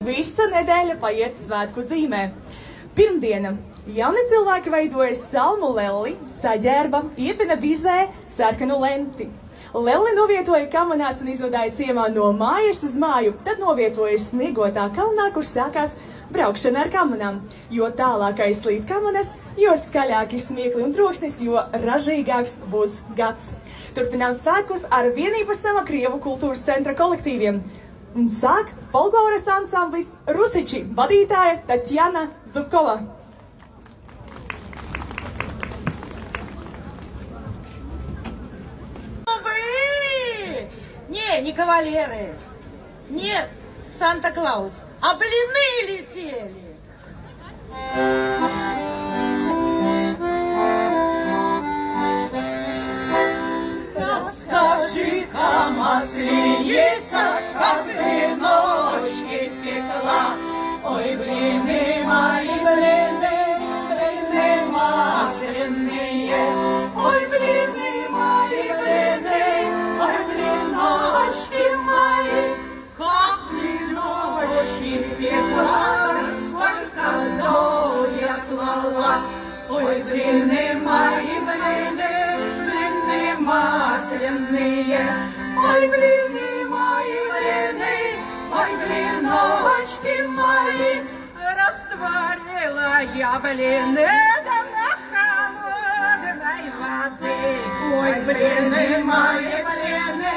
Visa nedēļa paiet svētku zīmē. Pirmdiena. Jauni cilvēki veidoja salmu lelli, saģērba, iepina vizē sarkanu lenti. Lelli novietoja kamanās un izvadāja ciemā no mājas uz māju, tad novietoja sniegotā kalnā, kur sākās braukšana ar kamanām. Jo tālāk aizslīd kamanas, jo skaļāki smiekli un troksnis, jo ražīgāks būs gads. Turpinām svētkus ar Vienības nama Krievu kultūras centra kolektīviem. Un sāk folkloras ansamblis Rusiči, vadītāja Tatjana Zubkova. Не кавалеры, нет, Санта-Клаус, а блины летели. Расскажи-ка, масленица, как блиночки пекла. Ой, блины мои, блины, блины масляные. Ой, блины мои, блины, ой, блиночки мои. Как блиночки пекла, сколько здоровья клала. Ой, блины мои, блины, блины масляные. Ой, блины мои, блины, ой, блиночки мои. Растворила я блины да на холодной воды. Ой, блины мои, блины,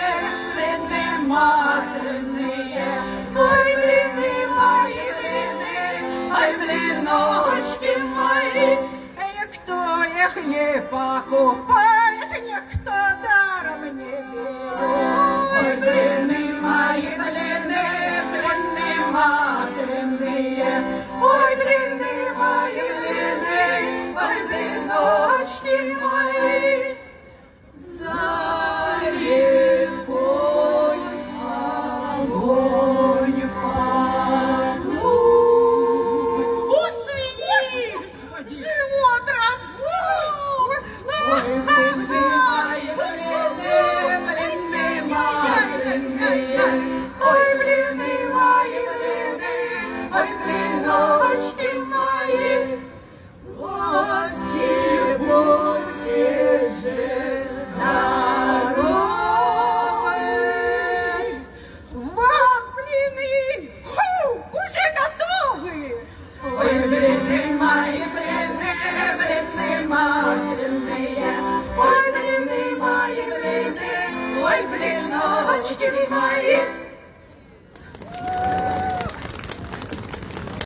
блины масляные. Ой, блины мои, блины, ой, блиночки мои. Кто их не покупает, никто даром не берет. Ой, блины мои, блины, блины масляные. Ой, блины мои, блины, ой, блиночки мои. За рекой огонь погнул. У свиньи живот раздул. Ой, блины мои, блины, блины масляные. Ой, блины мои, блины, ой, блины.